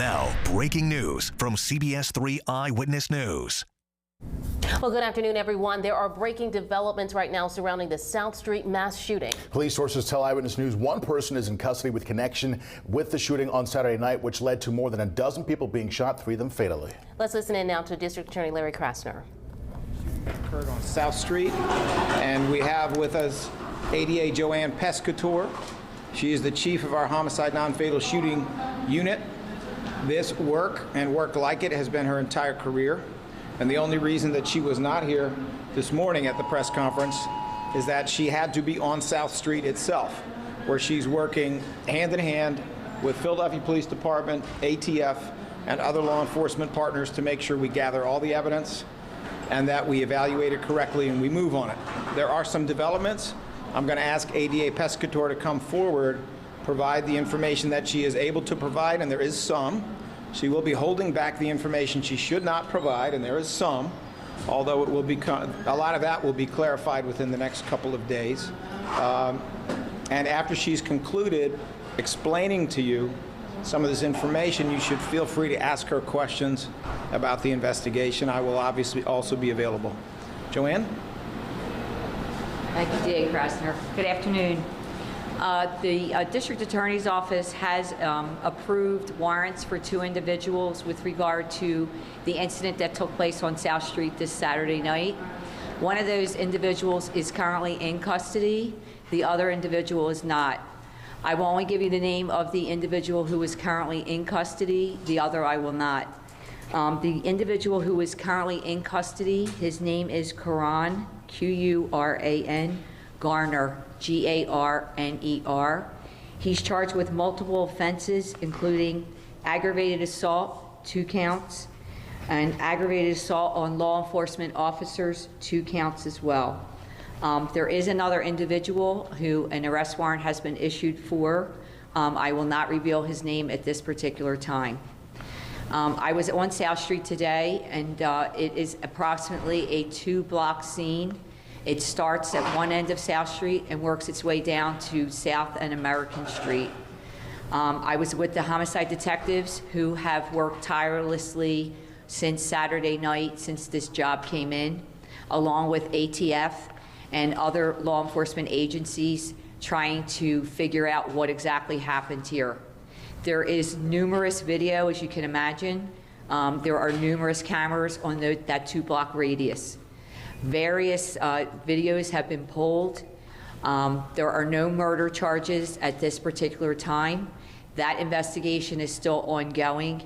Now, breaking news from CBS 3 Eyewitness News. Well, good afternoon, everyone. There are breaking developments right now surrounding the South Street mass shooting. Police sources tell Eyewitness News one person is in custody with connection with the shooting on Saturday night, which led to more than a dozen people being shot, 3 of them fatally. Let's listen in now to District Attorney Larry Krasner. Occurred on South Street, and we have with us ADA Joanne Pescator. She is the chief of our homicide non-fatal shooting unit. This work and work like it has been her entire career. And the only reason that she was not here this morning at the press conference is that she had to be on South Street itself, where she's working hand in hand with Philadelphia Police Department, ATF, and other law enforcement partners to make sure we gather all the evidence and that we evaluate it correctly and we move on it. There are some developments. I'm going to ask ADA Pescator to come forward, provide the information that she is able to provide, and there is some. She will be holding back the information she should not provide, and there is some, although it will become, a lot of that will be clarified within the next couple of days. And after she's concluded explaining to you some of this information, you should feel free to ask her questions about the investigation. I will obviously also be available. Joanne? Thank you, DA Krasner. Good afternoon. The District Attorney's Office has approved warrants for 2 individuals with regard to the incident that took place on South Street this Saturday night. One of those individuals is currently in custody. The other individual is not. I will only give you the name of the individual who is currently in custody. The other I will not. The individual who is currently in custody, his name is Quran, Q-U-R-A-N, Garner, G-A-R-N-E-R. He's charged with multiple offenses, including aggravated assault, 2 counts, and aggravated assault on law enforcement officers, 2 counts as well. There is another individual who an arrest warrant has been issued for. I will not reveal his name at this particular time. I was on South Street today, and it is approximately a 2-block scene. It starts at one end of South Street and works its way down to South and American Street. I was with the homicide detectives who have worked tirelessly since Saturday night, since this job came in, along with ATF and other law enforcement agencies trying to figure out what exactly happened here. There is numerous video, as you can imagine. There are numerous cameras on that 2-block radius. Various videos have been pulled. There are no murder charges at this particular time. That investigation is still ongoing.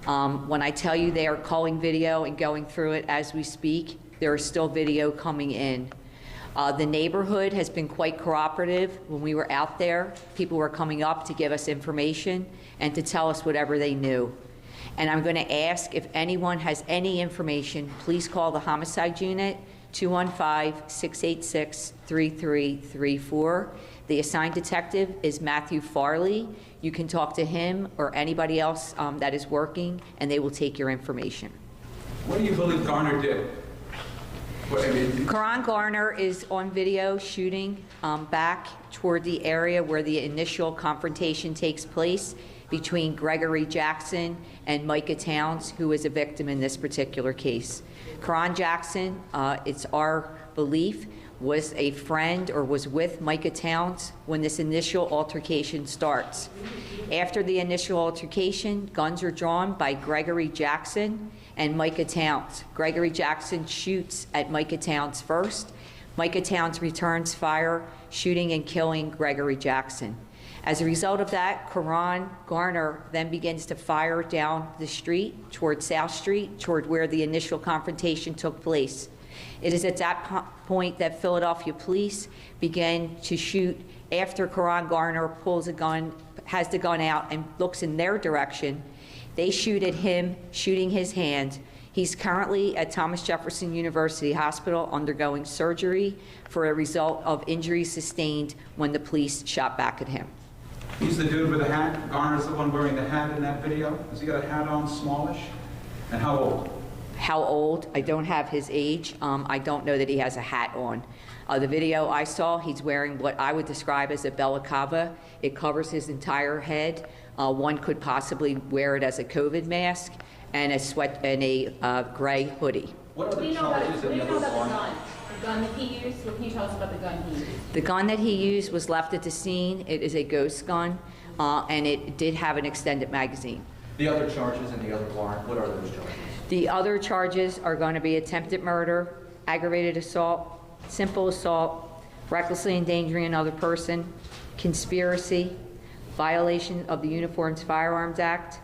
When I tell you they are culling video and going through it as we speak, there is still video coming in. The neighborhood has been quite cooperative. When we were out there, people were coming up to give us information and to tell us whatever they knew. And I'm going to ask if anyone has any information, please call the homicide unit, 215-686-3334. The assigned detective is Matthew Farley. You can talk to him or anybody else that is working, and they will take your information. What do you believe Garner did? Karan Garner is on video shooting back toward the area where the initial confrontation takes place between Gregory Jackson and Micah Towns, who is a victim in this particular case. Karan Jackson, it's our belief, was a friend or was with Micah Towns when this initial altercation starts. After the initial altercation, guns are drawn by Gregory Jackson and Micah Towns. Gregory Jackson shoots at Micah Towns first. Micah Towns returns fire, shooting and killing Gregory Jackson. As a result of that, Karan Garner then begins to fire down the street toward South Street, toward where the initial confrontation took place. It is at that point that Philadelphia police begin to shoot after Karan Garner pulls a gun, has the gun out and looks in their direction. They shoot at him, shooting his hand. He's currently at Thomas Jefferson University Hospital undergoing surgery for a result of injuries sustained when the police shot back at him. He's the dude with the hat. Garner's the one wearing the hat in that video. Has he got a hat on, smallish? And how old? How old? I don't have his age. I don't know that he has a hat on. The video I saw, he's wearing what I would describe as a balaclava. It covers his entire head. One could possibly wear it as a COVID mask and a gray hoodie. What are the charges in the other warrant? The gun that he used? What can you tell us about the gun he used? The gun that he used was left at the scene. It is a ghost gun, and it did have an extended magazine. The other charges in the other warrant, what are those charges? The other charges are going to be attempted murder, aggravated assault, simple assault, recklessly endangering another person, conspiracy, violation of the Uniforms Firearms Act,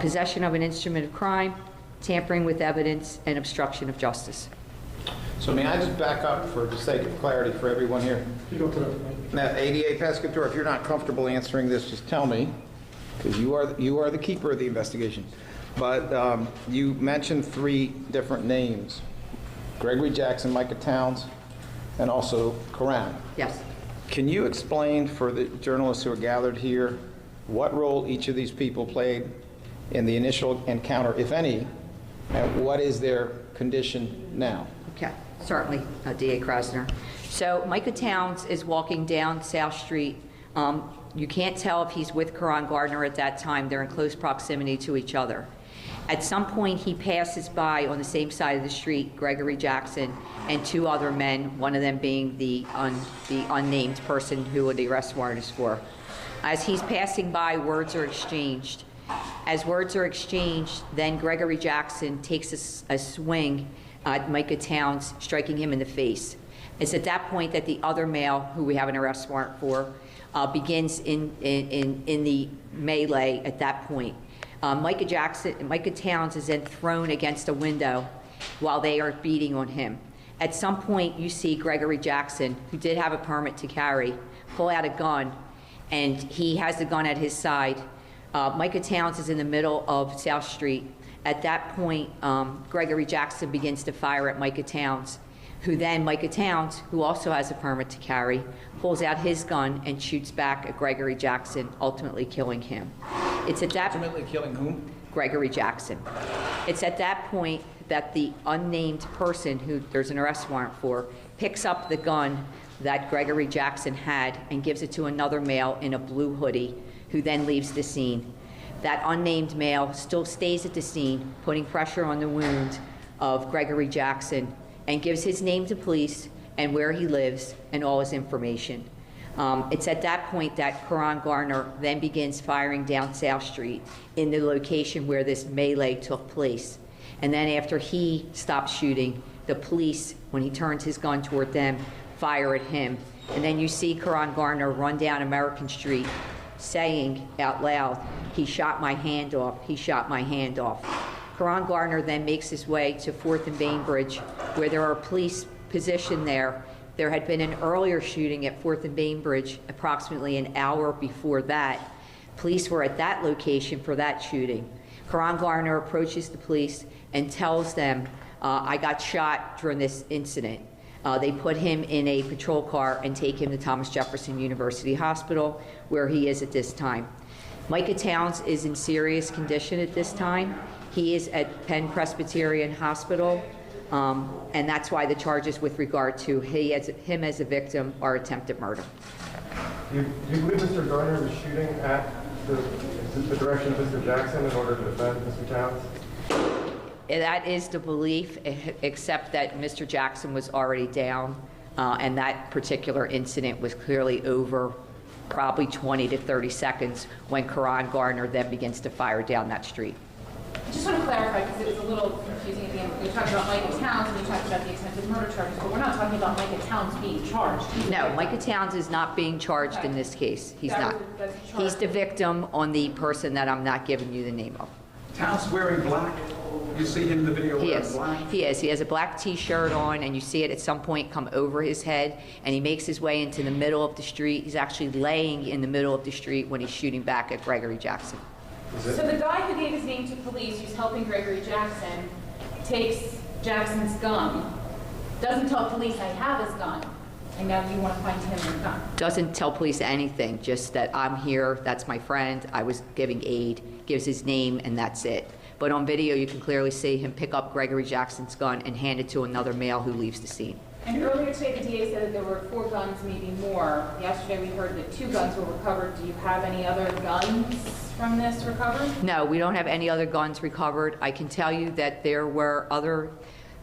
possession of an instrument of crime, tampering with evidence, and obstruction of justice. So may I just back up for the sake of clarity for everyone here? Now, ADA Pescator, if you're not comfortable answering this, just tell me, because you are the keeper of the investigation. But you mentioned 3 different names: Gregory Jackson, Micah Towns, and also Karan. Yes. Can you explain for the journalists who are gathered here what role each of these people played in the initial encounter, if any, and what is their condition now? Okay, certainly, DA Krasner. So Micah Towns is walking down South Street. You can't tell if he's with Karan Gardner at that time. They're in close proximity to each other. At some point, he passes by on the same side of the street, Gregory Jackson and 2 other men, one of them being the unnamed person who the arrest warrant is for. As he's passing by, words are exchanged. As words are exchanged, then Gregory Jackson takes a swing at Micah Towns, striking him in the face. It's at that point that the other male, who we have an arrest warrant for, begins in the melee at that point. Micah Towns is then thrown against a window while they are beating on him. At some point, you see Gregory Jackson, who did have a permit to carry, pull out a gun, and he has the gun at his side. Micah Towns is in the middle of South Street. At that point, Gregory Jackson begins to fire at Micah Towns, Micah Towns, who also has a permit to carry, pulls out his gun and shoots back at Gregory Jackson, ultimately killing him. It's at that Ultimately killing whom? Gregory Jackson. It's at that point that the unnamed person who there's an arrest warrant for picks up the gun that Gregory Jackson had and gives it to another male in a blue hoodie, who then leaves the scene. That unnamed male still stays at the scene, putting pressure on the wound of Gregory Jackson, and gives his name to police and where he lives and all his information. It's at that point that Karan Gardner then begins firing down South Street in the location where this melee took place. And then after he stops shooting, the police, when he turns his gun toward them, fire at him. And then you see Karan Gardner run down American Street saying out loud, "He shot my hand off, he shot my hand off." Karan Gardner then makes his way to 4th and Bainbridge, where there are police positioned there. There had been an earlier shooting at 4th and Bainbridge approximately an hour before that. Police were at that location for that shooting. Karan Gardner approaches the police and tells them, "I got shot during this incident." They put him in a patrol car and take him to Thomas Jefferson University Hospital, where he is at this time. Micah Towns is in serious condition at this time. He is at Penn Presbyterian Hospital, and that's why the charges with regard to him as a victim are attempted murder. Do you believe Mr. Gardner was shooting at the direction of Mr. Jackson in order to defend Mr. Towns? That is the belief, except that Mr. Jackson was already down, and that particular incident was clearly over probably 20 to 30 seconds when Karan Gardner then begins to fire down that street. I just want to clarify, because it was a little confusing at the end. We talked about Micah Towns and we talked about the attempted murder charges, but we're not talking about Micah Towns being charged. No, Micah Towns is not being charged in this case. He's not. He's the victim on the person that I'm not giving you the name of. Towns wearing black. You see him in the video He wearing is. black? He is. He has a black T-shirt on, and you see it at some point come over his head, and he makes his way into the middle of the street. He's actually laying in the middle of the street when he's shooting back at Gregory Jackson. So the guy who gave his name to police, who's helping Gregory Jackson, takes Jackson's gun, doesn't tell police, "I have his gun," and now you want to find him the gun. Doesn't tell police anything, just that I'm here, that's my friend, I was giving aid, gives his name, and that's it. But on video, you can clearly see him pick up Gregory Jackson's gun and hand it to another male who leaves the scene. And earlier today, the DA said that there were 4 guns, maybe more. Yesterday, we heard that 2 guns were recovered. Do you have any other guns from this recovered? No, we don't have any other guns recovered. I can tell you that there were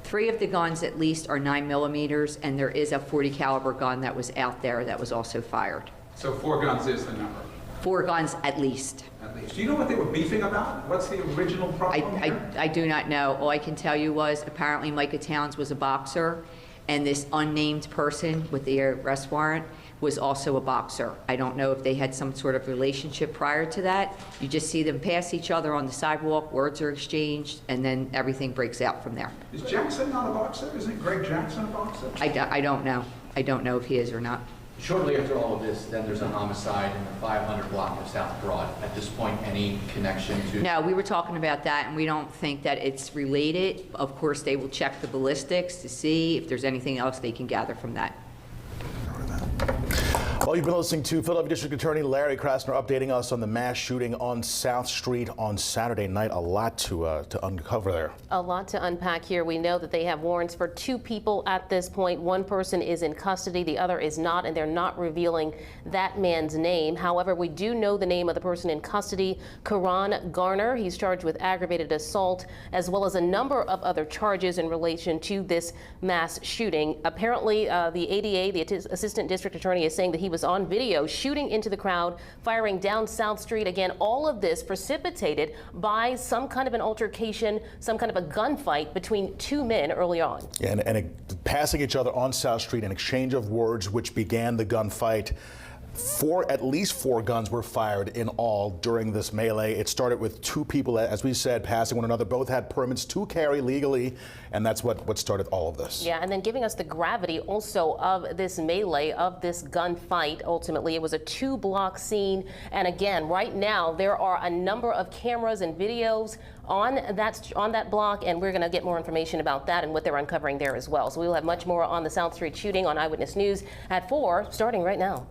3 of the guns at least are 9mm, and there is a .40 caliber gun that was out there that was also fired. So 4 guns is the number? 4 guns at least. At least. Do you know what they were beefing about? What's the original problem here? I do not know. All I can tell you was apparently Micah Towns was a boxer, and this unnamed person with the arrest warrant was also a boxer. I don't know if they had some sort of relationship prior to that. You just see them pass each other on the sidewalk, words are exchanged, and then everything breaks out from there. Is Jackson not a boxer? Isn't Greg Jackson a boxer? I don't know. I don't know if he is or not. Shortly after all of this, then there's a homicide in the 500 block of South Broad. At this point, any connection to... No, we were talking about that, and we don't think that it's related. Of course, they will check the ballistics to see if there's anything else they can gather from that. Well, you've been listening to Philadelphia District Attorney Larry Krasner updating us on the mass shooting on South Street on Saturday night. A lot to uncover there. A lot to unpack here. We know that they have warrants for 2 people at this point. One person is in custody, the other is not, and they're not revealing that man's name. However, we do know the name of the person in custody, Karan Garner. He's charged with aggravated assault, as well as a number of other charges in relation to this mass shooting. Apparently, the ADA, the Assistant District Attorney, is saying that he was on video shooting into the crowd, firing down South Street. Again, all of this precipitated by some kind of an altercation, some kind of a gunfight between 2 men early on. Yeah, and passing each other on South Street, an exchange of words which began the gunfight. At least 4 guns were fired in all during this melee. It started with 2 people, as we said, passing one another. Both had permits to carry legally, and that's what started all of this. Yeah, and then giving us the gravity also of this melee, of this gunfight. Ultimately, it was a 2-block scene. And again, right now, there are a number of cameras and videos on that block, and we're going to get more information about that and what they're uncovering there as well. So we will have much more on the South Street shooting on Eyewitness News at 4, starting right now.